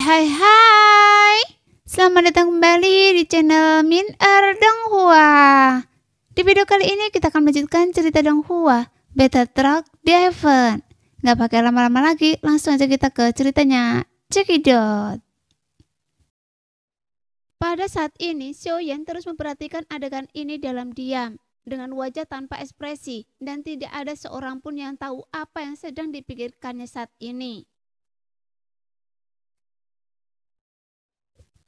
Hai. Selamat datang kembali di channel Min Donghua. Di video kali ini kita akan melanjutkan cerita Donghua, Beta Truck Devon. Gak pakai lama-lama lagi, langsung aja kita ke ceritanya. Cekidot. Pada saat ini, Xiaoyan terus memperhatikan adegan ini dalam diam, dengan wajah tanpa ekspresi, dan tidak ada seorang pun yang tahu apa yang sedang dipikirkannya saat ini.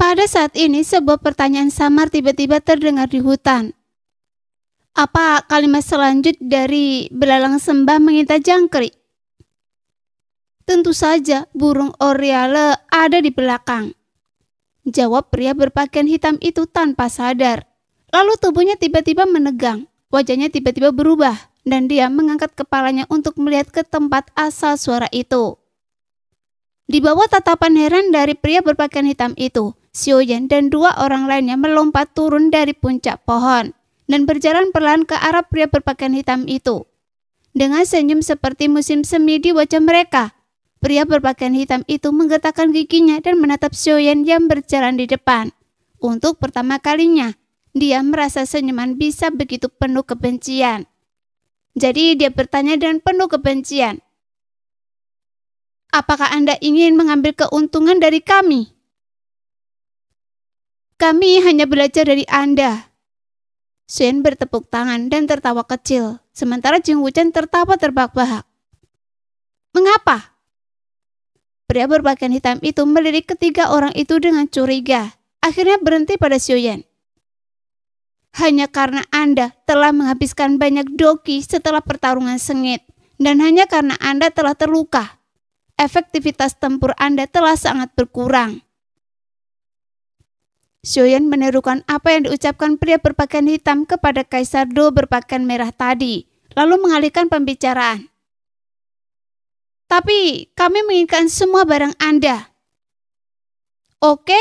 Pada saat ini, sebuah pertanyaan samar tiba-tiba terdengar di hutan. Apa kalimat selanjut dari belalang sembah mengintai jangkrik? Tentu saja, burung oriole ada di belakang. Jawab pria berpakaian hitam itu tanpa sadar. Lalu tubuhnya tiba-tiba menegang, wajahnya tiba-tiba berubah, dan dia mengangkat kepalanya untuk melihat ke tempat asal suara itu. Di bawah tatapan heran dari pria berpakaian hitam itu, Xiaoyan dan dua orang lainnya melompat turun dari puncak pohon dan berjalan perlahan ke arah pria berpakaian hitam itu. Dengan senyum seperti musim semi di wajah mereka, pria berpakaian hitam itu menggetakkan giginya dan menatap Xiaoyan yang berjalan di depan. Untuk pertama kalinya, dia merasa senyuman bisa begitu penuh kebencian. Jadi dia bertanya dengan penuh kebencian. Apakah Anda ingin mengambil keuntungan dari kami? Kami hanya belajar dari Anda. Xiaoyan bertepuk tangan dan tertawa kecil, sementara Jing Wuchen tertawa terbahak-bahak. Mengapa? Pria berpakaian hitam itu melirik ketiga orang itu dengan curiga, akhirnya berhenti pada Xiaoyan. Hanya karena Anda telah menghabiskan banyak doki setelah pertarungan sengit, dan hanya karena Anda telah terluka. Efektivitas tempur Anda telah sangat berkurang. Xiaoyan menirukan apa yang diucapkan pria berpakaian hitam kepada Kaisar Do berpakaian merah tadi, lalu mengalihkan pembicaraan. Tapi kami menginginkan semua barang Anda. Oke.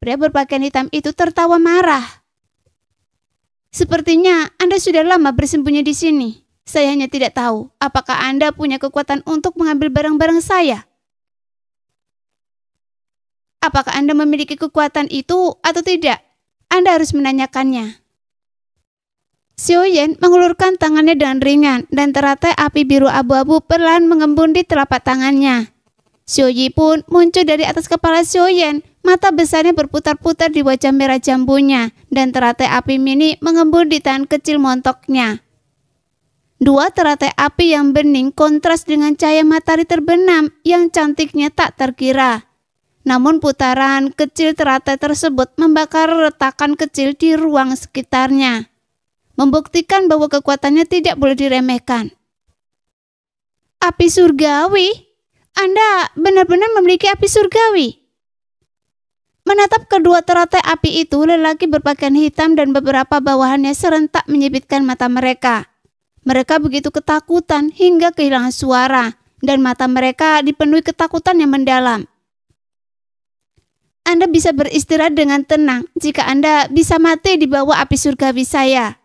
Pria berpakaian hitam itu tertawa marah. Sepertinya Anda sudah lama bersembunyi di sini. Saya hanya tidak tahu apakah Anda punya kekuatan untuk mengambil barang-barang saya. Apakah Anda memiliki kekuatan itu atau tidak? Anda harus menanyakannya. Xiaoyan mengulurkan tangannya dengan ringan dan teratai api biru abu-abu perlahan mengembun di telapak tangannya. Xiaoyi pun muncul dari atas kepala Xiaoyan, mata besarnya berputar-putar di wajah merah jambunya dan teratai api mini mengembun di tangan kecil montoknya. Dua teratai api yang bening kontras dengan cahaya matahari terbenam yang cantiknya tak terkira. Namun putaran kecil teratai tersebut membakar retakan kecil di ruang sekitarnya, membuktikan bahwa kekuatannya tidak boleh diremehkan. Api surgawi? Anda benar-benar memiliki api surgawi? Menatap kedua teratai api itu, lelaki berpakaian hitam dan beberapa bawahannya serentak menyipitkan mata mereka. Mereka begitu ketakutan hingga kehilangan suara, dan mata mereka dipenuhi ketakutan yang mendalam. Anda bisa beristirahat dengan tenang jika Anda bisa mati di bawah api surgawi saya.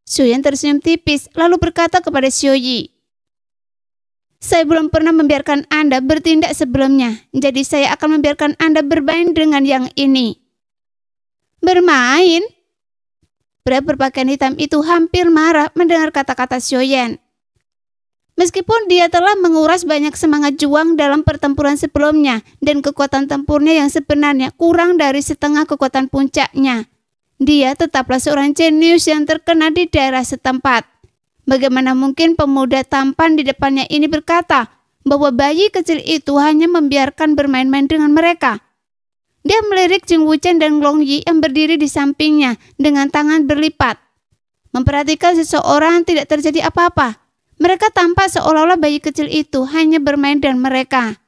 Xiaoyan tersenyum tipis lalu berkata kepada Xiaoyi. Saya belum pernah membiarkan Anda bertindak sebelumnya, jadi saya akan membiarkan Anda bermain dengan yang ini. Bermain? Pria berpakaian hitam itu hampir marah mendengar kata-kata Xiaoyan. Meskipun dia telah menguras banyak semangat juang dalam pertempuran sebelumnya dan kekuatan tempurnya yang sebenarnya kurang dari setengah kekuatan puncaknya, dia tetaplah seorang jenius yang terkenal di daerah setempat. Bagaimana mungkin pemuda tampan di depannya ini berkata bahwa bayi kecil itu hanya membiarkan bermain-main dengan mereka? Dia melirik Jing Wuchen dan Long Yi yang berdiri di sampingnya dengan tangan berlipat. Memperhatikan seseorang tidak terjadi apa-apa. Mereka tampak seolah-olah bayi kecil itu hanya bermain dengan mereka.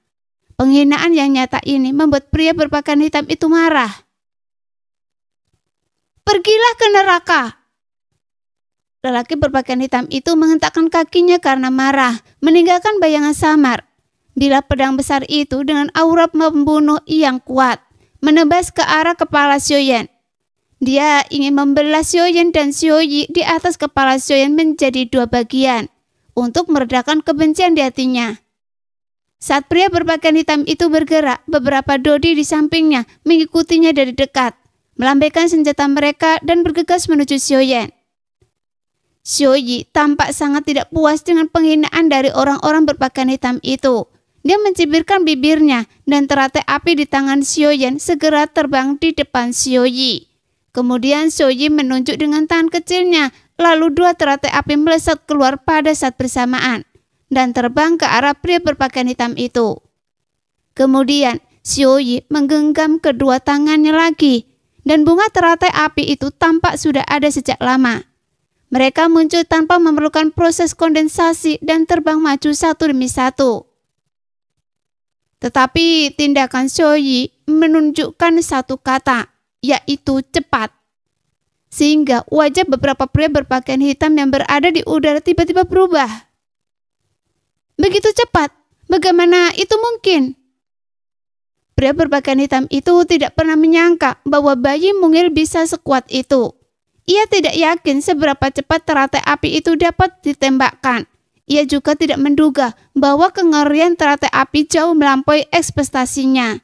Penghinaan yang nyata ini membuat pria berpakaian hitam itu marah. Pergilah ke neraka. Lelaki berpakaian hitam itu menghentakkan kakinya karena marah, meninggalkan bayangan samar. Bila pedang besar itu dengan aura membunuh yang kuat, menebas ke arah kepala Xiaoyan. Dia ingin membelah Xiaoyan dan Xiaoyi di atas kepala Xiaoyan menjadi dua bagian, untuk meredakan kebencian di hatinya. Saat pria berpakaian hitam itu bergerak, beberapa dodi di sampingnya mengikutinya dari dekat, melambaikan senjata mereka dan bergegas menuju Xiaoyan. Xiaoyi tampak sangat tidak puas dengan penghinaan dari orang-orang berpakaian hitam itu. Dia mencibirkan bibirnya dan teratai api di tangan Xiaoyan segera terbang di depan Xiaoyi. Kemudian Xiaoyi menunjuk dengan tangan kecilnya, lalu dua teratai api melesat keluar pada saat bersamaan dan terbang ke arah pria berpakaian hitam itu. Kemudian Xiaoyi menggenggam kedua tangannya lagi, dan bunga teratai api itu tampak sudah ada sejak lama. Mereka muncul tanpa memerlukan proses kondensasi dan terbang maju satu demi satu. Tetapi tindakan Xiaoyi menunjukkan satu kata, yaitu cepat. Sehingga wajah beberapa pria berpakaian hitam yang berada di udara tiba-tiba berubah. Begitu cepat, bagaimana itu mungkin? Pria berpakaian hitam itu tidak pernah menyangka bahwa bayi mungil bisa sekuat itu. Ia tidak yakin seberapa cepat teratai api itu dapat ditembakkan. Ia juga tidak menduga bahwa kengerian teratai api jauh melampaui ekspektasinya.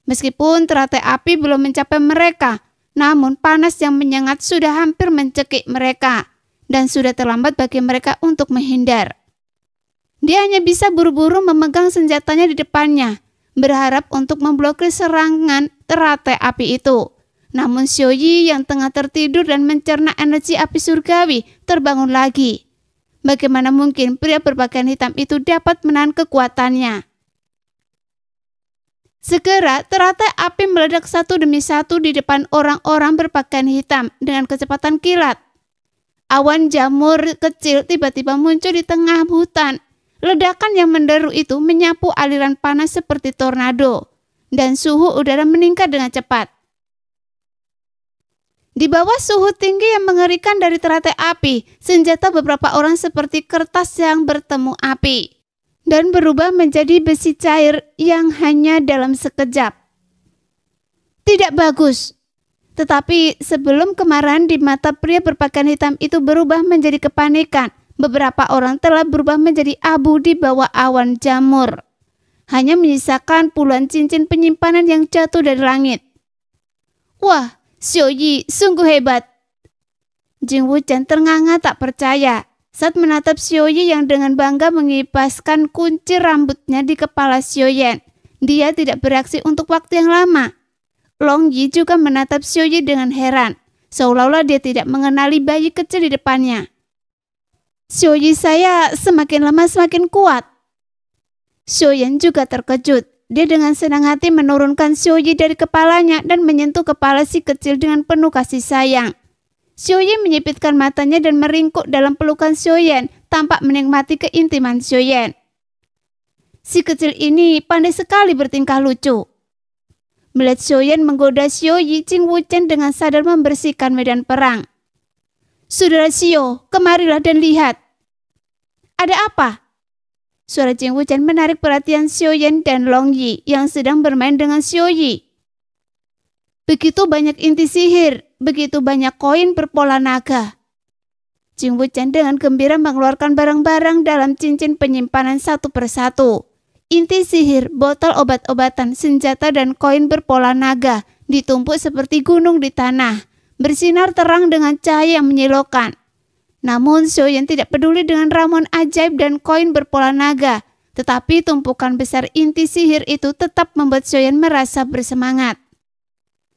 Meskipun teratai api belum mencapai mereka, namun panas yang menyengat sudah hampir mencekik mereka, dan sudah terlambat bagi mereka untuk menghindar. Dia hanya bisa buru-buru memegang senjatanya di depannya, berharap untuk memblokir serangan teratai api itu. Namun Xiaoyi yang tengah tertidur dan mencerna energi api surgawi terbangun lagi. Bagaimana mungkin pria berpakaian hitam itu dapat menahan kekuatannya? Segera teratai api meledak satu demi satu di depan orang-orang berpakaian hitam dengan kecepatan kilat. Awan jamur kecil tiba-tiba muncul di tengah hutan. Ledakan yang menderu itu menyapu aliran panas seperti tornado, dan suhu udara meningkat dengan cepat. Di bawah suhu tinggi yang mengerikan dari teratai api, senjata beberapa orang seperti kertas yang bertemu api, dan berubah menjadi besi cair yang hanya dalam sekejap. Tidak bagus. Tetapi sebelum kemarahan di mata pria berpakaian hitam itu berubah menjadi kepanikan, beberapa orang telah berubah menjadi abu di bawah awan jamur. Hanya menyisakan puluhan cincin penyimpanan yang jatuh dari langit. Wah, Xiaoyi sungguh hebat. Jing Wuchen ternganga tak percaya saat menatap Xiaoyi yang dengan bangga mengipaskan kunci rambutnya di kepala Xiaoyan. Dia tidak bereaksi untuk waktu yang lama. Long Yi juga menatap Xiaoyi dengan heran, seolah-olah dia tidak mengenali bayi kecil di depannya. Xiaoyi saya semakin lama semakin kuat. Xiaoyan juga terkejut. Dia dengan senang hati menurunkan Xiaoyi dari kepalanya dan menyentuh kepala si kecil dengan penuh kasih sayang. Xiaoyi menyipitkan matanya dan meringkuk dalam pelukan Xiaoyan, tampak menikmati keintiman Xiaoyan. Si kecil ini pandai sekali bertingkah lucu. Melihat Xiaoyan menggoda Xiaoyi, Jing Wuchen dengan sadar membersihkan medan perang. Saudara Xiao, kemarilah dan lihat. Ada apa? Suara Jing Wuchen menarik perhatian Xiaoyan dan Long Yi yang sedang bermain dengan Xiaoyi. Begitu banyak inti sihir, begitu banyak koin berpola naga. Jing Wuchen dengan gembira mengeluarkan barang-barang dalam cincin penyimpanan satu persatu. Inti sihir, botol obat-obatan, senjata dan koin berpola naga ditumpuk seperti gunung di tanah, bersinar terang dengan cahaya yang menyilaukan. Namun Xiaoyan tidak peduli dengan ramuan ajaib dan koin berpola naga, tetapi tumpukan besar inti sihir itu tetap membuat Xiaoyan merasa bersemangat.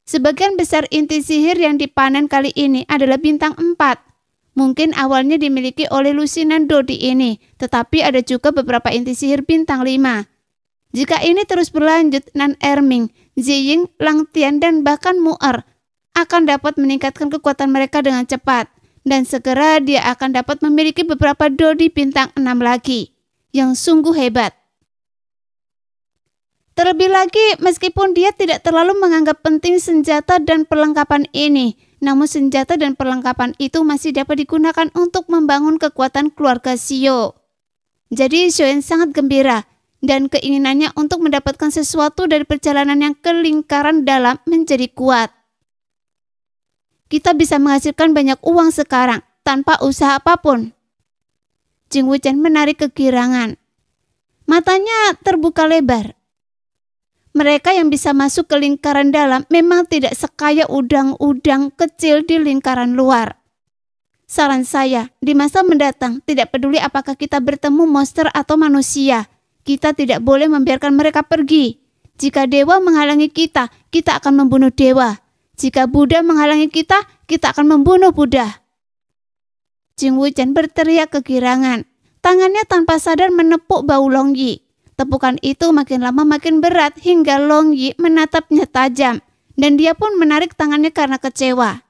Sebagian besar inti sihir yang dipanen kali ini adalah bintang 4. Mungkin awalnya dimiliki oleh lusinan dodi ini, tetapi ada juga beberapa inti sihir bintang 5. Jika ini terus berlanjut, Nan Erming, Ziying, Lang Tian, dan bahkan Mu'er akan dapat meningkatkan kekuatan mereka dengan cepat, dan segera dia akan dapat memiliki beberapa dodi bintang 6 lagi, yang sungguh hebat. Terlebih lagi, meskipun dia tidak terlalu menganggap penting senjata dan perlengkapan ini, namun senjata dan perlengkapan itu masih dapat digunakan untuk membangun kekuatan keluarga Xiao. Jadi Xiaoyan sangat gembira, dan keinginannya untuk mendapatkan sesuatu dari perjalanan yang ke lingkaran dalam menjadi kuat. Kita bisa menghasilkan banyak uang sekarang tanpa usaha apapun. Jing Wuchen menarik kegirangan. Matanya terbuka lebar. Mereka yang bisa masuk ke lingkaran dalam memang tidak sekaya udang-udang kecil di lingkaran luar. Saran saya, di masa mendatang, tidak peduli apakah kita bertemu monster atau manusia, kita tidak boleh membiarkan mereka pergi. Jika dewa menghalangi kita, kita akan membunuh dewa. Jika Buddha menghalangi kita akan membunuh Buddha. Jing Wuchen berteriak kegirangan. Tangannya tanpa sadar menepuk bahu Long Yi. Tepukan itu makin lama makin berat hingga Long Yi menatapnya tajam. Dan dia pun menarik tangannya karena kecewa.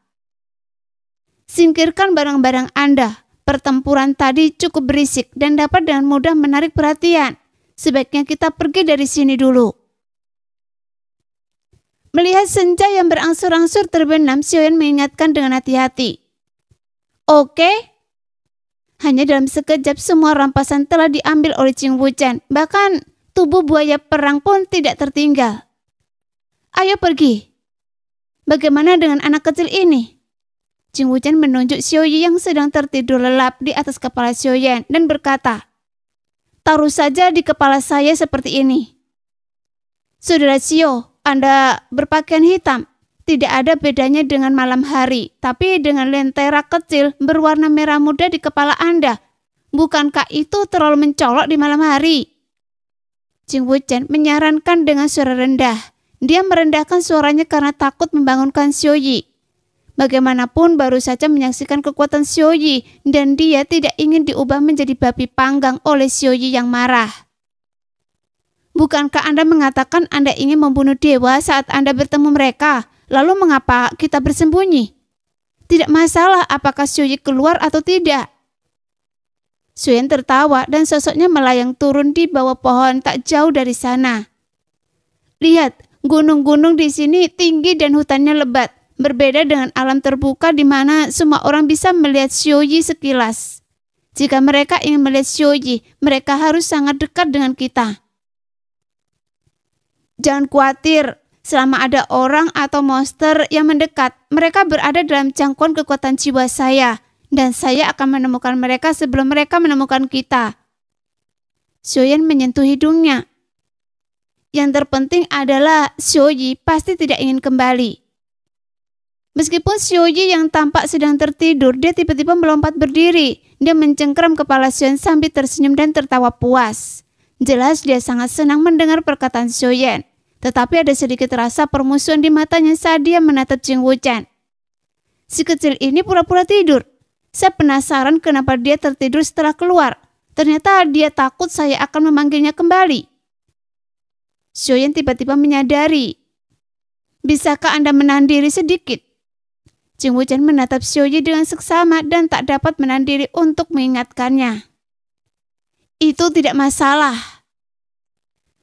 Singkirkan barang-barang Anda. Pertempuran tadi cukup berisik dan dapat dengan mudah menarik perhatian. Sebaiknya kita pergi dari sini dulu. Melihat senja yang berangsur-angsur terbenam, Xiaoyan mengingatkan dengan hati-hati. Oke. Hanya dalam sekejap semua rampasan telah diambil oleh Jing Wuchen. Bahkan tubuh buaya perang pun tidak tertinggal. Ayo pergi. Bagaimana dengan anak kecil ini? Jing Wuchen menunjuk Xiaoyi yang sedang tertidur lelap di atas kepala Xiaoyan dan berkata, taruh saja di kepala saya seperti ini. Saudara Xiao, Anda berpakaian hitam. Tidak ada bedanya dengan malam hari, tapi dengan lentera kecil berwarna merah muda di kepala Anda. Bukankah itu terlalu mencolok di malam hari? Jing Wuchen menyarankan dengan suara rendah. Dia merendahkan suaranya karena takut membangunkan Xiaoyi. Bagaimanapun baru saja menyaksikan kekuatan Xiaoyi dan dia tidak ingin diubah menjadi babi panggang oleh Xiaoyi yang marah. Bukankah Anda mengatakan Anda ingin membunuh dewa saat Anda bertemu mereka? Lalu mengapa kita bersembunyi? Tidak masalah apakah Xiaoyi keluar atau tidak. Xiaoyan tertawa dan sosoknya melayang turun di bawah pohon tak jauh dari sana. Lihat, gunung-gunung di sini tinggi dan hutannya lebat. Berbeda dengan alam terbuka di mana semua orang bisa melihat Xiaoyi sekilas. Jika mereka ingin melihat Xiaoyi, mereka harus sangat dekat dengan kita. Jangan khawatir. Selama ada orang atau monster yang mendekat, mereka berada dalam jangkauan kekuatan jiwa saya, dan saya akan menemukan mereka sebelum mereka menemukan kita. Xiaoyan menyentuh hidungnya. Yang terpenting adalah Xiaoyi pasti tidak ingin kembali. Meskipun Xiaoyi yang tampak sedang tertidur, dia tiba-tiba melompat berdiri. Dia mencengkeram kepala Xiaoyan sambil tersenyum dan tertawa puas. Jelas dia sangat senang mendengar perkataan Xiaoyan. Tetapi ada sedikit rasa permusuhan di matanya saat dia menatap Jing Wuchen. Si kecil ini pura-pura tidur. Saya penasaran kenapa dia tertidur setelah keluar. Ternyata dia takut saya akan memanggilnya kembali. Xiaoyan tiba-tiba menyadari. Bisakah Anda menahan diri sedikit? Jing Wuchen menatap Xiaoyi dengan seksama dan tak dapat menahan diri untuk mengingatkannya. Itu tidak masalah.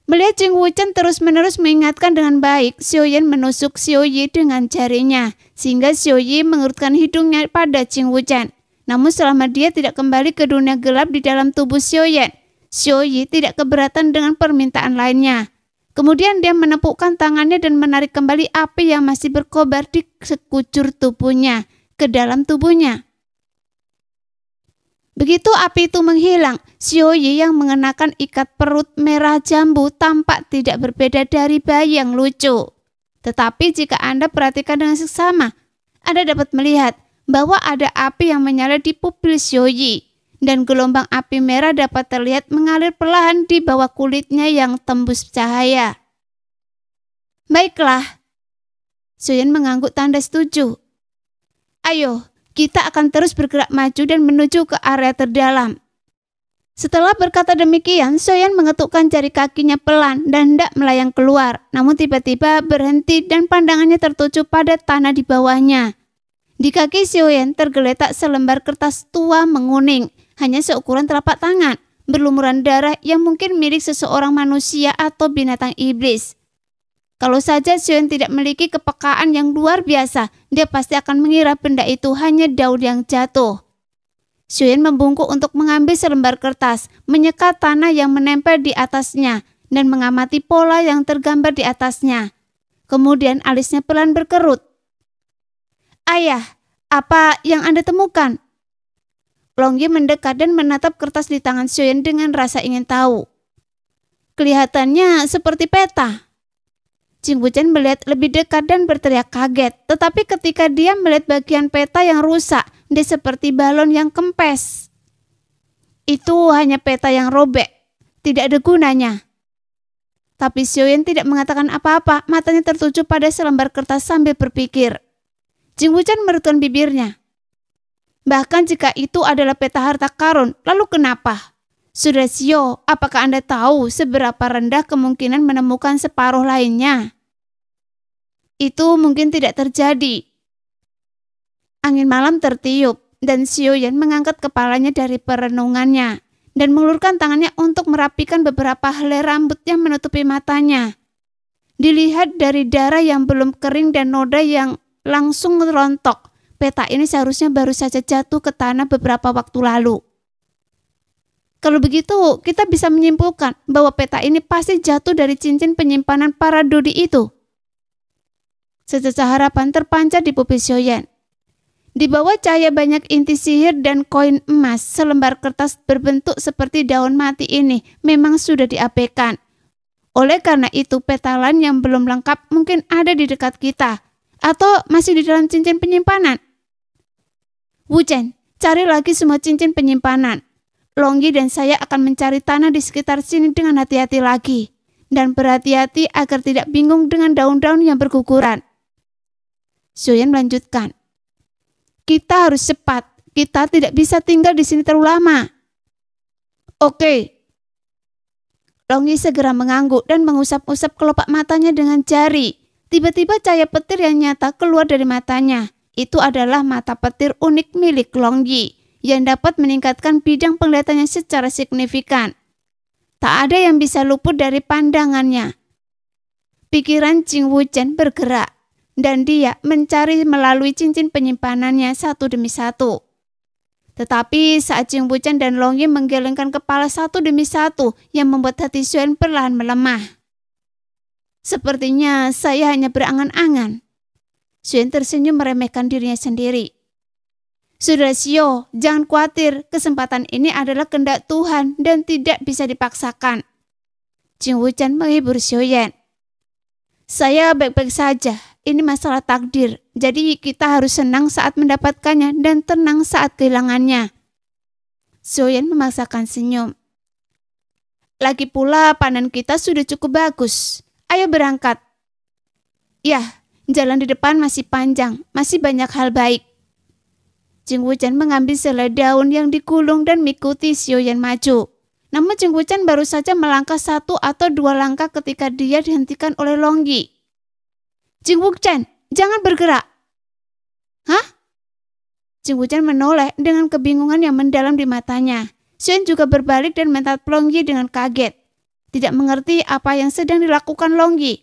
Melihat Jing Wuchen terus-menerus mengingatkan dengan baik, Xiaoyan menusuk Xiaoyi dengan jarinya, sehingga Xiaoyi mengerutkan hidungnya pada Jing Wuchen. Namun selama dia tidak kembali ke dunia gelap di dalam tubuh Xiaoyan, Xiaoyi tidak keberatan dengan permintaan lainnya. Kemudian dia menepukkan tangannya dan menarik kembali api yang masih berkobar di sekucur tubuhnya ke dalam tubuhnya. Begitu api itu menghilang, Xiaoyi yang mengenakan ikat perut merah jambu tampak tidak berbeda dari bayi yang lucu. Tetapi jika Anda perhatikan dengan seksama, Anda dapat melihat bahwa ada api yang menyala di pupil Xiaoyi, dan gelombang api merah dapat terlihat mengalir perlahan di bawah kulitnya yang tembus cahaya. Baiklah, Xiaoyan mengangguk tanda setuju. Ayo, kita akan terus bergerak maju dan menuju ke area terdalam. Setelah berkata demikian, Xiaoyan mengetukkan jari kakinya pelan dan hendak melayang keluar. Namun tiba-tiba berhenti dan pandangannya tertuju pada tanah di bawahnya. Di kaki Xiaoyan tergeletak selembar kertas tua menguning, hanya seukuran telapak tangan, berlumuran darah yang mungkin milik seseorang manusia atau binatang iblis. Kalau saja Xiaoyan tidak memiliki kepekaan yang luar biasa, dia pasti akan mengira benda itu hanya daun yang jatuh. Xiaoyan membungkuk untuk mengambil selembar kertas, menyekat tanah yang menempel di atasnya, dan mengamati pola yang tergambar di atasnya. Kemudian alisnya pelan berkerut. Ayah, apa yang Anda temukan? Long Yi mendekat dan menatap kertas di tangan Xiaoyan dengan rasa ingin tahu. Kelihatannya seperti peta. Jing Wuchen melihat lebih dekat dan berteriak kaget. Tetapi ketika dia melihat bagian peta yang rusak, dia seperti balon yang kempes. Itu hanya peta yang robek, tidak ada gunanya. Tapi Xiaoyan tidak mengatakan apa-apa, matanya tertuju pada selembar kertas sambil berpikir. Jing Wuchen merutkan bibirnya. Bahkan jika itu adalah peta harta karun, lalu kenapa? Saudara Xiao, apakah Anda tahu seberapa rendah kemungkinan menemukan separuh lainnya? Itu mungkin tidak terjadi. Angin malam tertiup dan Xiaoyan mengangkat kepalanya dari perenungannya dan mengulurkan tangannya untuk merapikan beberapa helai rambut yang menutupi matanya. Dilihat dari darah yang belum kering dan noda yang langsung rontok, peta ini seharusnya baru saja jatuh ke tanah beberapa waktu lalu. Kalau begitu, kita bisa menyimpulkan bahwa peta ini pasti jatuh dari cincin penyimpanan para dodi itu. Sececah harapan terpancar di pupil Xiaoyan. Di bawah cahaya banyak inti sihir dan koin emas, selembar kertas berbentuk seperti daun mati ini memang sudah diabaikan. Oleh karena itu, peta lain yang belum lengkap mungkin ada di dekat kita, atau masih di dalam cincin penyimpanan. Wuchen, cari lagi semua cincin penyimpanan. Longyi dan saya akan mencari tanah di sekitar sini dengan hati-hati lagi. Dan berhati-hati agar tidak bingung dengan daun-daun yang berguguran. Xiaoyan melanjutkan. Kita harus cepat. Kita tidak bisa tinggal di sini terlalu lama. Oke. Longyi segera mengangguk dan mengusap-usap kelopak matanya dengan jari. Tiba-tiba cahaya petir yang nyata keluar dari matanya. Itu adalah mata petir unik milik Longyi yang dapat meningkatkan bidang penglihatannya secara signifikan. Tak ada yang bisa luput dari pandangannya. Pikiran Jing Wuchen bergerak. Dan dia mencari melalui cincin penyimpanannya satu demi satu. Tetapi saat Jing Wuchen dan Longyi menggelengkan kepala satu demi satu yang membuat hati Xiaoyan perlahan melemah. Sepertinya saya hanya berangan-angan. Xiaoyan tersenyum meremehkan dirinya sendiri. Saudara Xiao, jangan khawatir, kesempatan ini adalah kehendak Tuhan dan tidak bisa dipaksakan. Jing Wuchen menghibur Xiaoyan. Saya baik-baik saja. Ini masalah takdir, jadi kita harus senang saat mendapatkannya dan tenang saat kehilangannya. Xiaoyan memaksakan senyum. Lagi pula panen kita sudah cukup bagus. Ayo berangkat. Ya, jalan di depan masih panjang, masih banyak hal baik. Jing Wuchen mengambil selai daun yang digulung dan mengikuti Xiaoyan maju. Namun Jing Wuchen baru saja melangkah 1 atau 2 langkah ketika dia dihentikan oleh Longyi. Jing Wuchen, jangan bergerak. Hah? Jing Wuchen menoleh dengan kebingungan yang mendalam di matanya. Xiaoyan juga berbalik dan menatap Longyi dengan kaget. Tidak mengerti apa yang sedang dilakukan Longyi.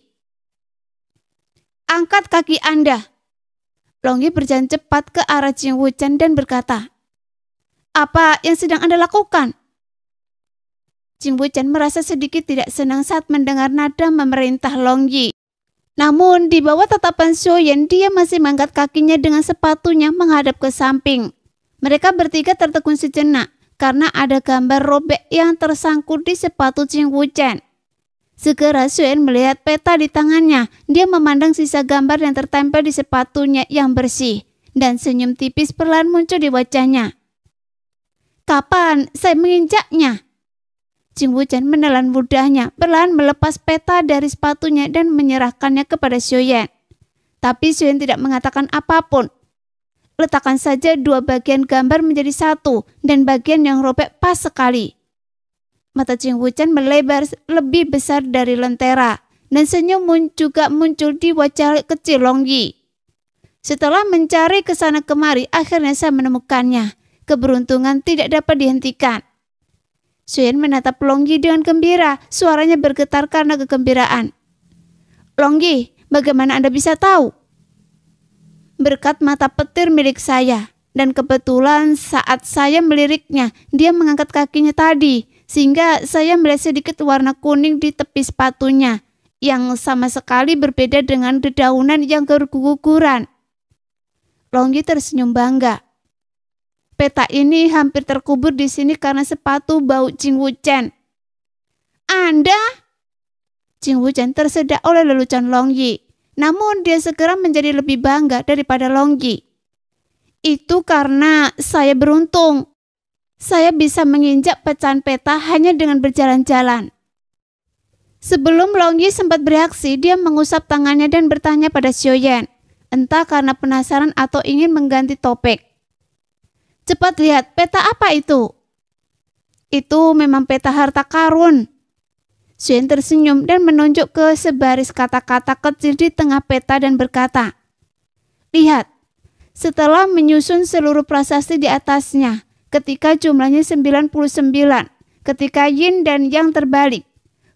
Angkat kaki Anda. Longyi berjalan cepat ke arah Jing Wuchen dan berkata, apa yang sedang Anda lakukan? Jing Wuchen merasa sedikit tidak senang saat mendengar nada memerintah Longyi. Namun di bawah tatapan Xiaoyan, dia masih mengangkat kakinya dengan sepatunya menghadap ke samping. Mereka bertiga tertegun sejenak karena ada gambar robek yang tersangkut di sepatu Jing Wuchen. Segera Xiaoyan melihat peta di tangannya. Dia memandang sisa gambar yang tertempel di sepatunya yang bersih. Dan senyum tipis perlahan muncul di wajahnya. Kapan saya menginjaknya? Jing Wuchen menelan ludahnya, perlahan melepas peta dari sepatunya dan menyerahkannya kepada Xiaoyan. Tapi Xiaoyan tidak mengatakan apapun. Letakkan saja 2 bagian gambar menjadi satu dan bagian yang robek pas sekali. Mata Jing Wuchen melebar lebih besar dari lentera dan senyum juga muncul di wajah kecil Longyi. Setelah mencari ke sana kemari, akhirnya saya menemukannya. Keberuntungan tidak dapat dihentikan. Xiaoyan menatap Longyi dengan gembira, suaranya bergetar karena kegembiraan. Longyi, bagaimana Anda bisa tahu? Berkat mata petir milik saya, dan kebetulan saat saya meliriknya, dia mengangkat kakinya tadi, sehingga saya melihat sedikit warna kuning di tepi sepatunya, yang sama sekali berbeda dengan dedaunan yang berguguran. Longyi tersenyum bangga. Peta ini hampir terkubur di sini karena sepatu bau Jing Wuchen. Anda? Jing Wuchen tersedak oleh lelucon Long Yi. Namun dia segera menjadi lebih bangga daripada Long Yi. Itu karena saya beruntung. Saya bisa menginjak pecahan peta hanya dengan berjalan-jalan. Sebelum Long Yi sempat bereaksi, dia mengusap tangannya dan bertanya pada Xiaoyan, entah karena penasaran atau ingin mengganti topik. Cepat lihat, peta apa itu? Itu memang peta harta karun. Xiaoyan tersenyum dan menunjuk ke sebaris kata-kata kecil di tengah peta dan berkata, lihat, setelah menyusun seluruh prasasti di atasnya, ketika jumlahnya 99, ketika yin dan yang terbalik,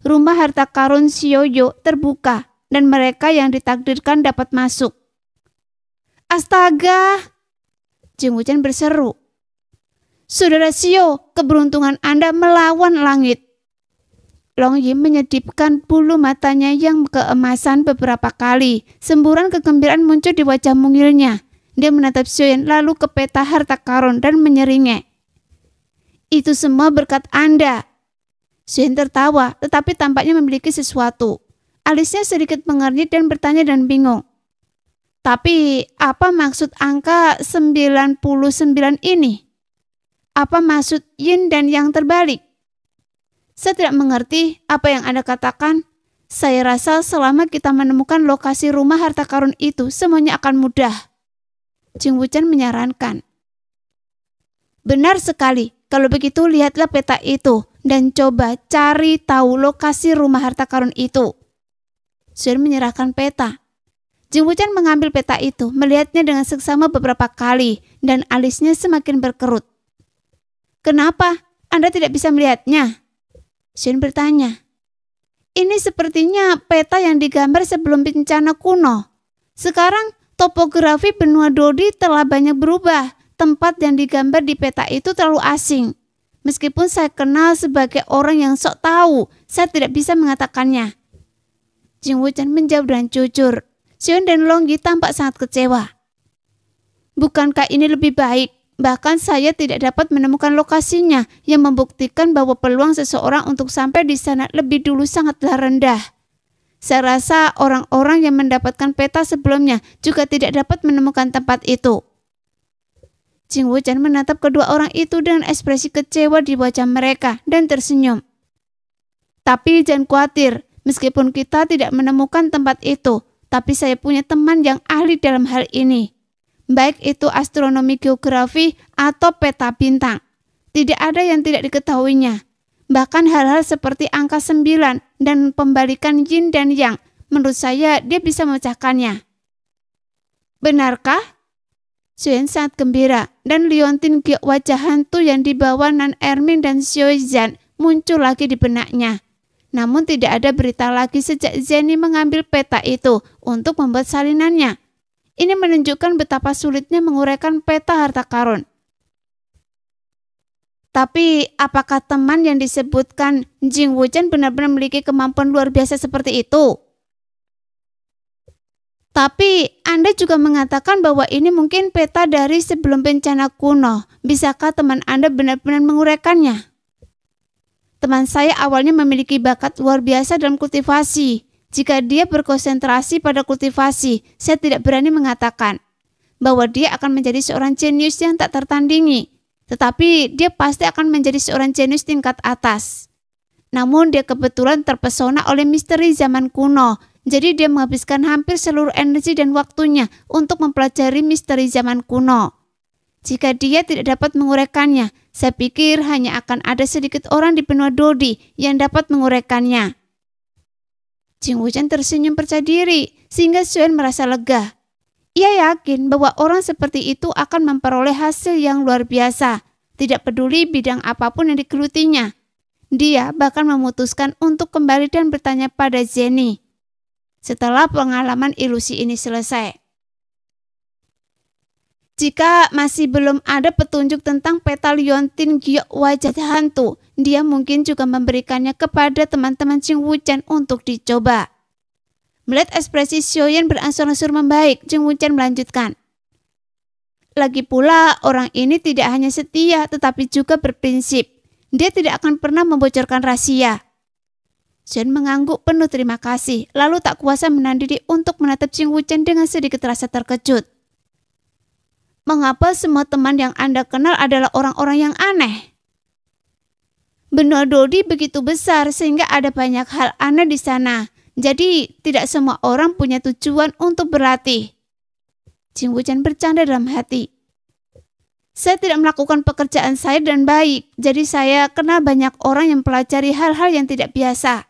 rumah harta karun Xiaoyu terbuka dan mereka yang ditakdirkan dapat masuk. Astaga! Jing Wuchen berseru. Saudara Xiao, keberuntungan Anda melawan langit. Long Yi menyedipkan bulu matanya yang keemasan beberapa kali. Semburan kegembiraan muncul di wajah mungilnya. Dia menatap Xiaoyan lalu ke peta harta karun dan menyeringai. Itu semua berkat Anda. Xiaoyan tertawa, tetapi tampaknya memiliki sesuatu. Alisnya sedikit mengernyit dan bertanya dan bingung. Tapi apa maksud angka 99 ini? Apa maksud yin dan yang terbalik? Saya tidak mengerti apa yang Anda katakan. Saya rasa selama kita menemukan lokasi rumah harta karun itu, semuanya akan mudah. Jing Wuchen menyarankan. Benar sekali. Kalau begitu lihatlah peta itu dan coba cari tahu lokasi rumah harta karun itu. Xiaoyan menyerahkan peta. Jing Wuchen mengambil peta itu, melihatnya dengan seksama beberapa kali dan alisnya semakin berkerut. Kenapa? Anda tidak bisa melihatnya? Xiaoyan bertanya. Ini sepertinya peta yang digambar sebelum bencana kuno. Sekarang topografi benua Dodi telah banyak berubah. Tempat yang digambar di peta itu terlalu asing. Meskipun saya kenal sebagai orang yang sok tahu, saya tidak bisa mengatakannya. Jing Wuchen menjawab dengan jujur. Xiaoyan dan Long Yi tampak sangat kecewa. Bukankah ini lebih baik? Bahkan saya tidak dapat menemukan lokasinya yang membuktikan bahwa peluang seseorang untuk sampai di sana lebih dulu sangatlah rendah. Saya rasa orang-orang yang mendapatkan peta sebelumnya juga tidak dapat menemukan tempat itu. Jing Wuchen menatap kedua orang itu dengan ekspresi kecewa di wajah mereka dan tersenyum. Tapi jangan khawatir, meskipun kita tidak menemukan tempat itu, tapi saya punya teman yang ahli dalam hal ini. Baik itu astronomi geografi atau peta bintang. Tidak ada yang tidak diketahuinya. Bahkan hal-hal seperti angka 9 dan pembalikan yin dan yang, menurut saya dia bisa memecahkannya. Benarkah? Xiaoyan sangat gembira dan liontin giok wajah hantu yang dibawa Nan Erming dan Xiao Zhan muncul lagi di benaknya. Namun tidak ada berita lagi sejak Zhenny mengambil peta itu untuk membuat salinannya. Ini menunjukkan betapa sulitnya menguraikan peta harta karun. Tapi apakah teman yang disebutkan Jing Wuchen benar-benar memiliki kemampuan luar biasa seperti itu? Tapi Anda juga mengatakan bahwa ini mungkin peta dari sebelum bencana kuno. Bisakah teman Anda benar-benar menguraikannya? Teman saya awalnya memiliki bakat luar biasa dalam kultivasi. Jika dia berkonsentrasi pada kultivasi, saya tidak berani mengatakan bahwa dia akan menjadi seorang jenius yang tak tertandingi. Tetapi dia pasti akan menjadi seorang jenius tingkat atas. Namun dia kebetulan terpesona oleh misteri zaman kuno. Jadi dia menghabiskan hampir seluruh energi dan waktunya untuk mempelajari misteri zaman kuno. Jika dia tidak dapat menguraikannya, saya pikir hanya akan ada sedikit orang di benua Dodi yang dapat menguraikannya. Jing Wuchen tersenyum percaya diri sehingga Xiaoyan merasa lega. Ia yakin bahwa orang seperti itu akan memperoleh hasil yang luar biasa, tidak peduli bidang apapun yang digelutinya. Dia bahkan memutuskan untuk kembali dan bertanya pada Zhenny. Setelah pengalaman ilusi ini selesai. Jika masih belum ada petunjuk tentang peta liontin giok wajah hantu, dia mungkin juga memberikannya kepada teman-teman Jing Wuchen untuk dicoba. Melihat ekspresi Xiaoyan berangsur-angsur membaik, Jing Wuchen melanjutkan. Lagi pula, orang ini tidak hanya setia tetapi juga berprinsip. Dia tidak akan pernah membocorkan rahasia. Chen mengangguk penuh terima kasih, lalu tak kuasa menahan diri untuk menatap Ching Wuchen dengan sedikit rasa terkejut. Mengapa semua teman yang Anda kenal adalah orang-orang yang aneh? Benua Dodi begitu besar sehingga ada banyak hal aneh di sana. Jadi tidak semua orang punya tujuan untuk berlatih. Ching Wuchen bercanda dalam hati. Saya tidak melakukan pekerjaan saya dengan baik, jadi saya kenal banyak orang yang pelajari hal-hal yang tidak biasa.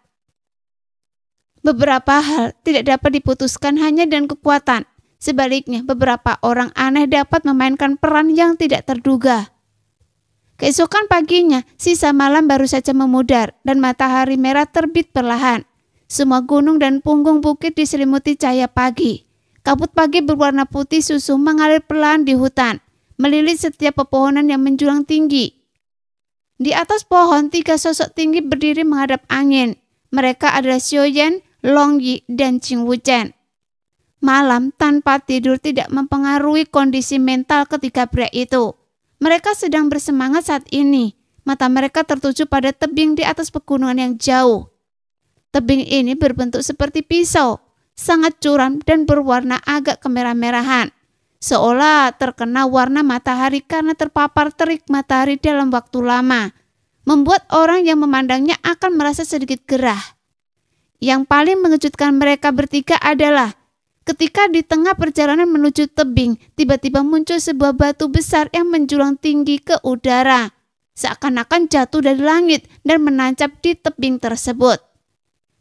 Beberapa hal tidak dapat diputuskan hanya dengan kekuatan. Sebaliknya, beberapa orang aneh dapat memainkan peran yang tidak terduga. Keesokan paginya, sisa malam baru saja memudar dan matahari merah terbit perlahan. Semua gunung dan punggung bukit diselimuti cahaya pagi. Kabut pagi berwarna putih susu mengalir perlahan di hutan, melilit setiap pepohonan yang menjulang tinggi. Di atas pohon, 3 sosok tinggi berdiri menghadap angin. Mereka adalah Xiaoyan, Long Yi, dan Ching Wuchen. Malam tanpa tidur tidak mempengaruhi kondisi mental ketiga pria itu. Mereka sedang bersemangat saat ini. Mata mereka tertuju pada tebing di atas pegunungan yang jauh. Tebing ini berbentuk seperti pisau, sangat curam dan berwarna agak kemerah-merahan. Seolah terkena warna matahari karena terpapar terik matahari dalam waktu lama, membuat orang yang memandangnya akan merasa sedikit gerah. Yang paling mengejutkan mereka bertiga adalah ketika di tengah perjalanan menuju tebing, tiba-tiba muncul sebuah batu besar yang menjulang tinggi ke udara, seakan-akan jatuh dari langit dan menancap di tebing tersebut.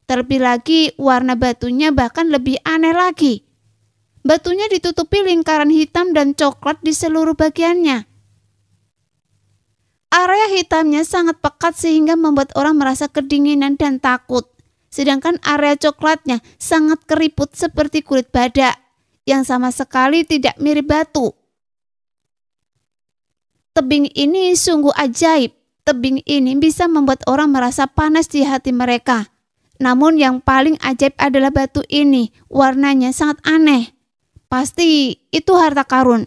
Terlebih lagi, warna batunya bahkan lebih aneh lagi. Batunya ditutupi lingkaran hitam dan coklat di seluruh bagiannya. Area hitamnya sangat pekat sehingga membuat orang merasa kedinginan dan takut. Sedangkan area coklatnya sangat keriput seperti kulit badak, yang sama sekali tidak mirip batu. Tebing ini sungguh ajaib. Tebing ini bisa membuat orang merasa panas di hati mereka. Namun yang paling ajaib adalah batu ini, warnanya sangat aneh. Pasti itu harta karun.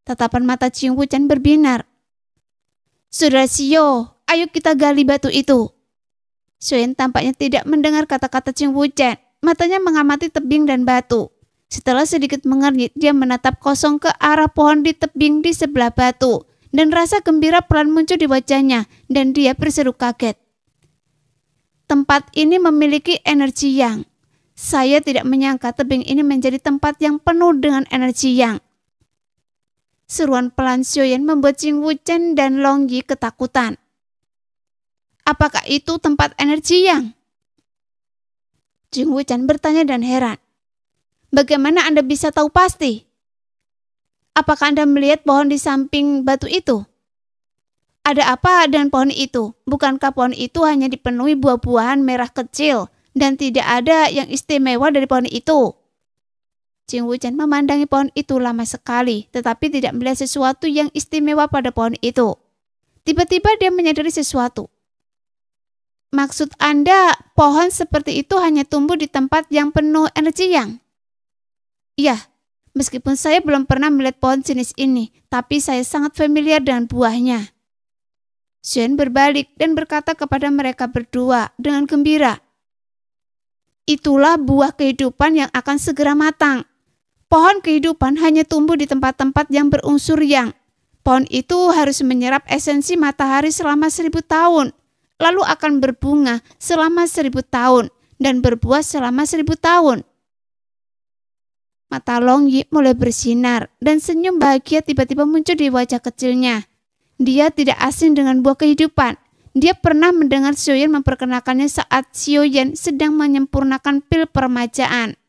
Tatapan mata Ching Wuchen berbinar. Saudara Xiao, ayo kita gali batu itu. Xiaoyan tampaknya tidak mendengar kata-kata Ching Wuchen. Matanya mengamati tebing dan batu. Setelah sedikit mengernyit, dia menatap kosong ke arah pohon di tebing di sebelah batu. Dan rasa gembira perlahan muncul di wajahnya dan dia berseru kaget. Tempat ini memiliki energi yang. Saya tidak menyangka tebing ini menjadi tempat yang penuh dengan energi yang. Seruan pelan Xiaoyan membuat Ching Wuchen dan Long Yi ketakutan. Apakah itu tempat energi yang? Ching Wuchen bertanya dan heran. Bagaimana Anda bisa tahu pasti? Apakah Anda melihat pohon di samping batu itu? Ada apa dengan pohon itu? Bukankah pohon itu hanya dipenuhi buah-buahan merah kecil dan tidak ada yang istimewa dari pohon itu? Ching Wuchen memandangi pohon itu lama sekali, tetapi tidak melihat sesuatu yang istimewa pada pohon itu. Tiba-tiba dia menyadari sesuatu. Maksud Anda, pohon seperti itu hanya tumbuh di tempat yang penuh energi yang? Iya, meskipun saya belum pernah melihat pohon jenis ini, tapi saya sangat familiar dengan buahnya. Xiaoyan berbalik dan berkata kepada mereka berdua dengan gembira. Itulah buah kehidupan yang akan segera matang. Pohon kehidupan hanya tumbuh di tempat-tempat yang berunsur yang. Pohon itu harus menyerap esensi matahari selama 1000 tahun, lalu akan berbunga selama 1000 tahun, dan berbuah selama 1000 tahun. Mata Long Yi mulai bersinar, dan senyum bahagia tiba-tiba muncul di wajah kecilnya. Dia tidak asing dengan buah kehidupan. Dia pernah mendengar Xiaoyan memperkenalkannya saat Xiaoyan sedang menyempurnakan pil permajaan.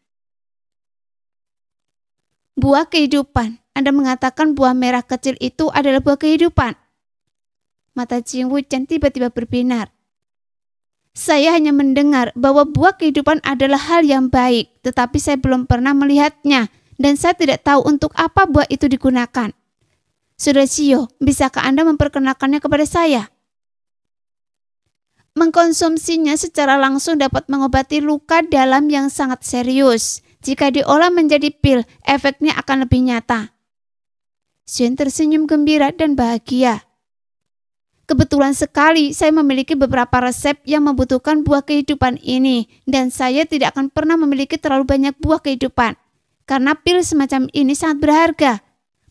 Buah kehidupan. Anda mengatakan buah merah kecil itu adalah buah kehidupan. Mata Ching Wuchen tiba-tiba berbinar. Saya hanya mendengar bahwa buah kehidupan adalah hal yang baik, tetapi saya belum pernah melihatnya, dan saya tidak tahu untuk apa buah itu digunakan. Saudara Xiao, bisakah Anda memperkenalkannya kepada saya? Mengkonsumsinya secara langsung dapat mengobati luka dalam yang sangat serius. Jika diolah menjadi pil, efeknya akan lebih nyata. Xiaoyan tersenyum gembira dan bahagia. Kebetulan sekali saya memiliki beberapa resep yang membutuhkan buah kehidupan ini, dan saya tidak akan pernah memiliki terlalu banyak buah kehidupan. Karena pil semacam ini sangat berharga.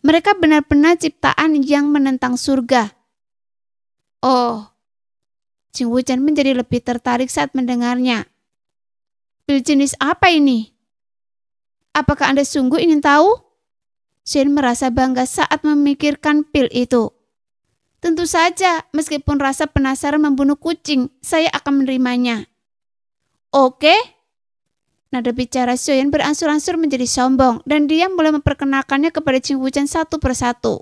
Mereka benar-benar ciptaan yang menentang surga. Oh, Jing Wuchen menjadi lebih tertarik saat mendengarnya. Pil jenis apa ini? Apakah Anda sungguh ingin tahu? Shen merasa bangga saat memikirkan pil itu. Tentu saja, meskipun rasa penasaran membunuh kucing, saya akan menerimanya. Oke? Nada bicara Xiaoyan beransur-ansur menjadi sombong, dan dia mulai memperkenalkannya kepada Jing Wuchen satu persatu.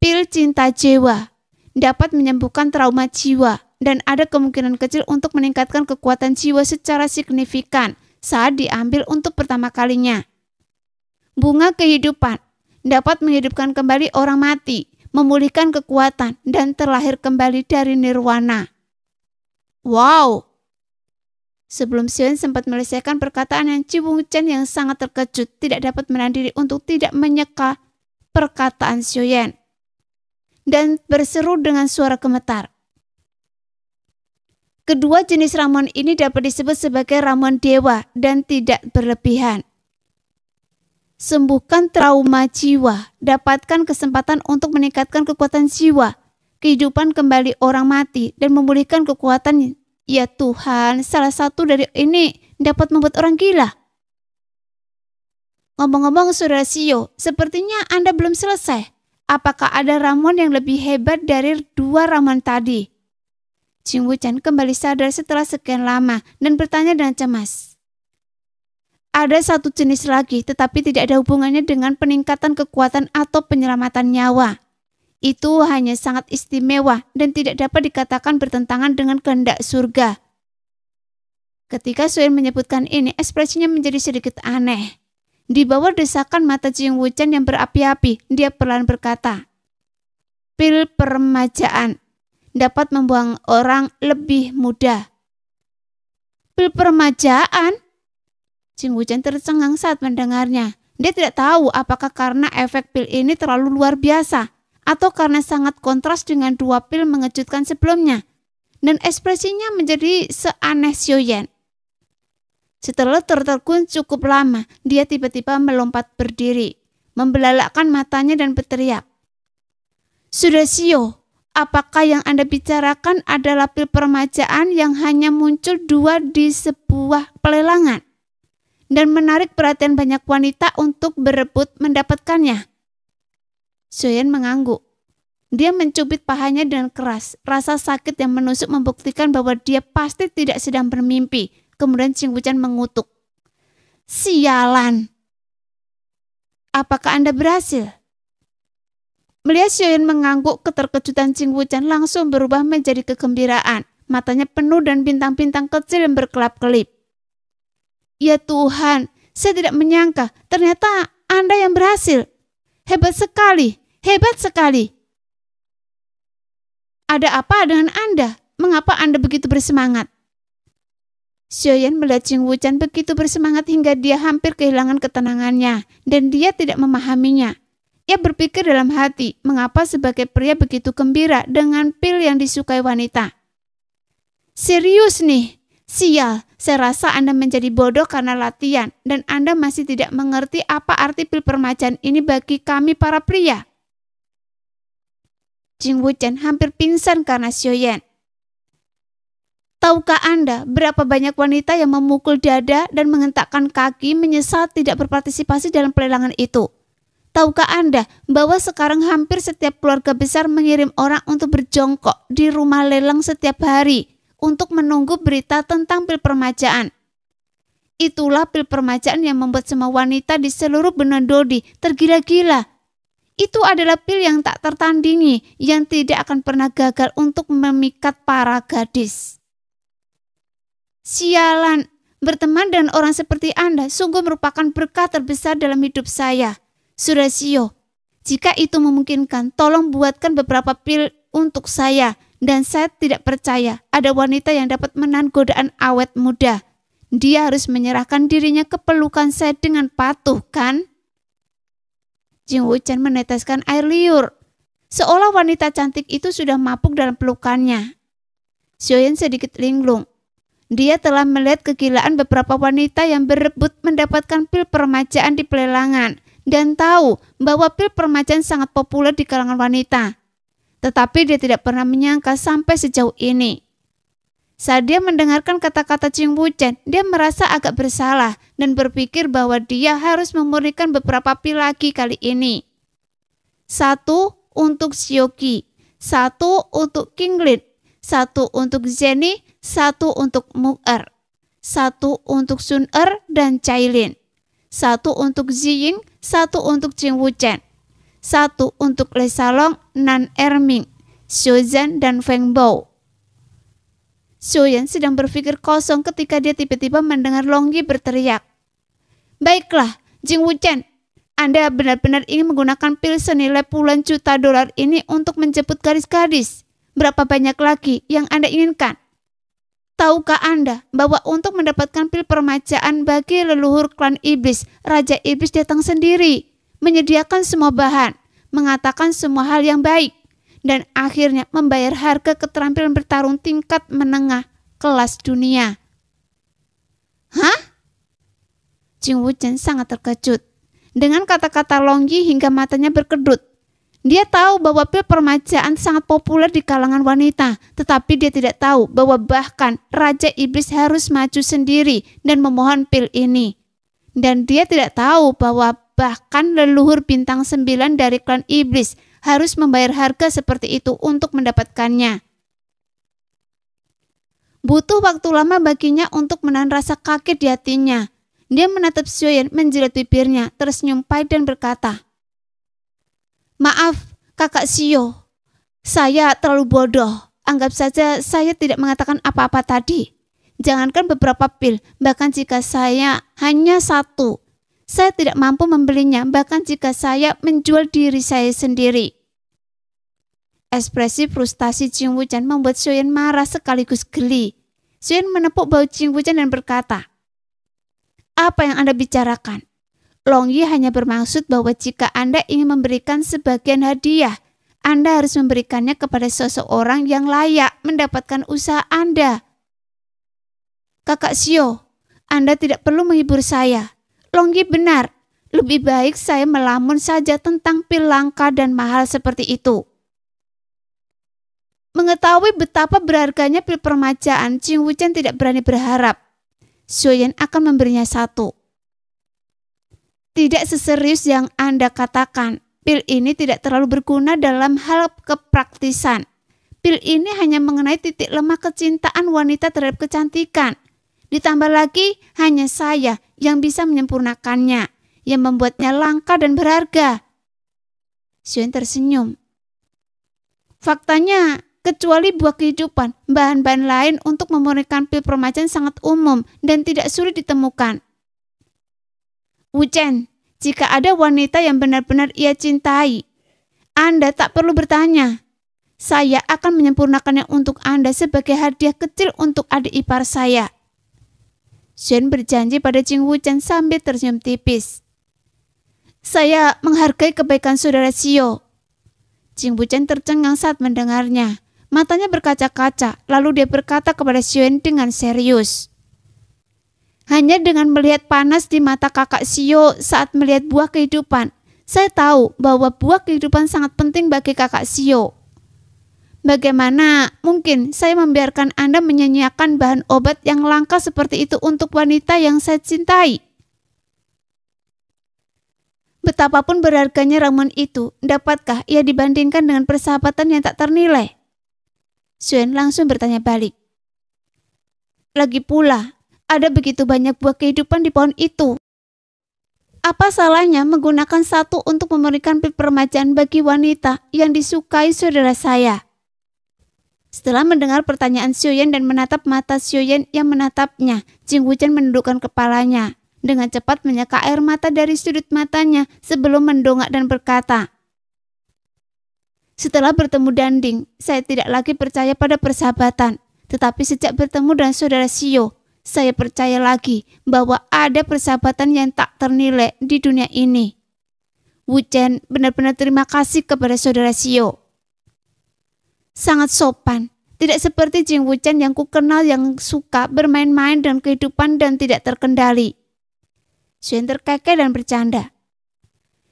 Pil cinta jiwa dapat menyembuhkan trauma jiwa, dan ada kemungkinan kecil untuk meningkatkan kekuatan jiwa secara signifikan saat diambil untuk pertama kalinya. Bunga kehidupan dapat menghidupkan kembali orang mati, memulihkan kekuatan, dan terlahir kembali dari nirwana. Wow! Sebelum Xiaoyan sempat menyelesaikan perkataan yang Jing Wuchen yang sangat terkejut tidak dapat menahan diri untuk tidak menyeka perkataan Xiaoyan dan berseru dengan suara gemetar. Kedua jenis ramuan ini dapat disebut sebagai ramuan dewa dan tidak berlebihan. Sembuhkan trauma jiwa, dapatkan kesempatan untuk meningkatkan kekuatan jiwa, kehidupan kembali orang mati, dan memulihkan kekuatan. Ya Tuhan, salah satu dari ini dapat membuat orang gila. Ngomong-ngomong Saudara Xiao, sepertinya Anda belum selesai. Apakah ada ramuan yang lebih hebat dari dua ramuan tadi? Jing Wuchen kembali sadar setelah sekian lama dan bertanya dengan cemas. Ada satu jenis lagi, tetapi tidak ada hubungannya dengan peningkatan kekuatan atau penyelamatan nyawa. Itu hanya sangat istimewa dan tidak dapat dikatakan bertentangan dengan kehendak surga. Ketika Xiaoyan menyebutkan ini, ekspresinya menjadi sedikit aneh. Di bawah desakan mata Jing Wuchen yang berapi-api, dia perlahan berkata, pil peremajaan dapat membuang orang lebih muda. Pil peremajaan? Jing Wuchen tercengang saat mendengarnya. Dia tidak tahu apakah karena efek pil ini terlalu luar biasa atau karena sangat kontras dengan dua pil mengejutkan sebelumnya. Dan ekspresinya menjadi seaneh Xiaoyan. Setelah tertegun cukup lama, dia tiba-tiba melompat berdiri, membelalakkan matanya dan berteriak. Sudah Xiao, apakah yang Anda bicarakan adalah pil peremajaan yang hanya muncul dua di sebuah pelelangan dan menarik perhatian banyak wanita untuk berebut mendapatkannya? Xiaoyan mengangguk. Dia mencubit pahanya dengan keras. Rasa sakit yang menusuk membuktikan bahwa dia pasti tidak sedang bermimpi. Kemudian Jing Wuchen mengutuk. Sialan! Apakah Anda berhasil? Melihat Xiaoyan mengangguk, keterkejutan Jing Wuchen langsung berubah menjadi kegembiraan. Matanya penuh dan bintang-bintang kecil yang berkelap-kelip. Ya Tuhan, saya tidak menyangka ternyata Anda yang berhasil. Hebat sekali, hebat sekali. Ada apa dengan Anda? Mengapa Anda begitu bersemangat? Xiaoyan melihat Jing Wuchen begitu bersemangat hingga dia hampir kehilangan ketenangannya dan dia tidak memahaminya. Ia berpikir dalam hati, mengapa sebagai pria begitu gembira dengan pil yang disukai wanita. Serius nih, sial, saya rasa Anda menjadi bodoh karena latihan dan Anda masih tidak mengerti apa arti pil permajaan ini bagi kami para pria. Jing Wuchen hampir pingsan karena Xiaoyan. Tahukah Anda berapa banyak wanita yang memukul dada dan menghentakkan kaki menyesal tidak berpartisipasi dalam pelelangan itu? Tahukah Anda bahwa sekarang hampir setiap keluarga besar mengirim orang untuk berjongkok di rumah lelang setiap hari untuk menunggu berita tentang pil permajaan? Itulah pil permajaan yang membuat semua wanita di seluruh benua Dodi tergila-gila. Itu adalah pil yang tak tertandingi, yang tidak akan pernah gagal untuk memikat para gadis. Sialan, berteman dengan orang seperti Anda sungguh merupakan berkah terbesar dalam hidup saya. Xiao, jika itu memungkinkan, tolong buatkan beberapa pil untuk saya. Dan saya tidak percaya ada wanita yang dapat menahan godaan awet muda. Dia harus menyerahkan dirinya ke pelukan saya dengan patuh, kan? Jing Wuchen meneteskan air liur. seolah wanita cantik itu sudah mabuk dalam pelukannya. Xiaoyan sedikit linglung. Dia telah melihat kegilaan beberapa wanita yang berebut mendapatkan pil peremajaan di pelelangan dan tahu bahwa pil peremajaan sangat populer di kalangan wanita. Tetapi dia tidak pernah menyangka sampai sejauh ini. Saat dia mendengarkan kata-kata Qing Wuchen, dia merasa agak bersalah dan berpikir bahwa dia harus memurnikan beberapa pil lagi kali ini. 1 untuk Xiaoqi, 1 untuk Qinglin, 1 untuk Zhenny, 1 untuk Mu'er, 1 untuk Sun-er dan Cailin, 1 untuk Ziying, 1 untuk Qing Wuchen, 1 untuk Le Salong, Nan Erming, Xiuzan dan Feng Bao. Xiaoyan sedang berpikir kosong ketika dia tiba-tiba mendengar Long Yi berteriak. Baiklah, Qing Wuchen, Anda benar-benar ingin menggunakan pil senilai puluhan juta dolar ini untuk menjemput gadis-gadis. Berapa banyak lagi yang Anda inginkan? Tahukah Anda bahwa untuk mendapatkan pil permajaan bagi leluhur klan iblis, Raja Iblis datang sendiri, menyediakan semua bahan, mengatakan semua hal yang baik, dan akhirnya membayar harga keterampilan bertarung tingkat menengah kelas dunia. Hah? Qing Wuchen sangat terkejut dengan kata-kata Long Yi hingga matanya berkedut. Dia tahu bahwa pil permajaan sangat populer di kalangan wanita, tetapi dia tidak tahu bahwa bahkan Raja Iblis harus maju sendiri dan memohon pil ini. Dan dia tidak tahu bahwa bahkan leluhur bintang 9 dari klan Iblis harus membayar harga seperti itu untuk mendapatkannya. Butuh waktu lama baginya untuk menahan rasa kaget di hatinya. Dia menatap Xiaoyan menjilat bibirnya, tersenyum pahit dan berkata, "Maaf, Kakak Xiao. Saya terlalu bodoh. Anggap saja saya tidak mengatakan apa-apa tadi. Jangankan beberapa pil, bahkan jika saya hanya 1. Saya tidak mampu membelinya, bahkan jika saya menjual diri saya sendiri." Ekspresi frustasi Qing Wuchen membuat Xiaoyan marah sekaligus geli. Xiaoyan menepuk bahu Qing Wuchen dan berkata, "Apa yang Anda bicarakan? Long Yi hanya bermaksud bahwa jika Anda ingin memberikan sebagian hadiah, Anda harus memberikannya kepada seseorang yang layak mendapatkan usaha Anda." Kakak Xiao, Anda tidak perlu menghibur saya. Long Yi benar, lebih baik saya melamun saja tentang pil langka dan mahal seperti itu. Mengetahui betapa berharganya pil permajaan, Qing Wuchen tidak berani berharap Xiaoyan akan memberinya 1. Tidak seserius yang Anda katakan. Pil ini tidak terlalu berguna dalam hal kepraktisan. Pil ini hanya mengenai titik lemah kecintaan wanita terhadap kecantikan. Ditambah lagi, hanya saya yang bisa menyempurnakannya, yang membuatnya langka dan berharga. Xiaoyan tersenyum. Faktanya, kecuali buah kehidupan, bahan-bahan lain untuk memurnikan pil permajaan sangat umum dan tidak sulit ditemukan. Wuchen, jika ada wanita yang benar-benar ia cintai, Anda tak perlu bertanya. Saya akan menyempurnakannya untuk Anda sebagai hadiah kecil untuk adik ipar saya. Xiaoyan berjanji pada Qing Wuchen sambil tersenyum tipis. Saya menghargai kebaikan saudara Xiao. Qing Wuchen tercengang saat mendengarnya. Matanya berkaca-kaca, lalu dia berkata kepada Xiaoyan dengan serius. Hanya dengan melihat panas di mata kakak Xiao saat melihat buah kehidupan, saya tahu bahwa buah kehidupan sangat penting bagi kakak Xiao. Bagaimana mungkin saya membiarkan Anda menyanyiakan bahan obat yang langka seperti itu untuk wanita yang saya cintai? Betapapun berharganya ramuan itu, dapatkah ia dibandingkan dengan persahabatan yang tak ternilai? Xiaoyan langsung bertanya balik. Lagi pula, ada begitu banyak buah kehidupan di pohon itu. Apa salahnya menggunakan 1 untuk memberikan pil permajaan bagi wanita yang disukai saudara saya? Setelah mendengar pertanyaan Xiaoyan dan menatap mata Xiaoyan yang menatapnya, Qing Wuchen menundukkan kepalanya. Dengan cepat menyeka air mata dari sudut matanya sebelum mendongak dan berkata, "Setelah bertemu Danding, saya tidak lagi percaya pada persahabatan. Tetapi sejak bertemu dengan saudara Xiao, saya percaya lagi bahwa ada persahabatan yang tak ternilai di dunia ini. Wuchen, benar-benar terima kasih kepada saudara Xiao." sangat sopan. Tidak seperti Jing Wuchen yang kukenal yang suka bermain-main dengan kehidupan dan tidak terkendali. Xuan terkekeh dan bercanda.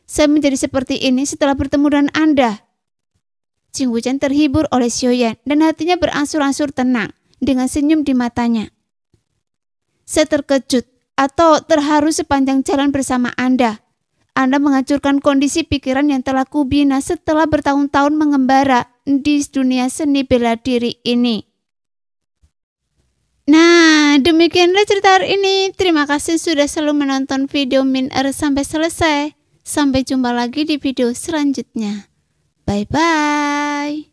Saya menjadi seperti ini setelah bertemu dengan Anda. Jing Wuchen terhibur oleh Xiaoyan dan hatinya berangsur-angsur tenang dengan senyum di matanya. Saya terkejut atau terharu sepanjang jalan bersama Anda. Anda menghancurkan kondisi pikiran yang telah kubina setelah bertahun-tahun mengembara di dunia seni bela diri ini. Nah, demikianlah cerita hari ini. Terima kasih sudah selalu menonton video Min Er sampai selesai. Sampai jumpa lagi di video selanjutnya. Bye-bye.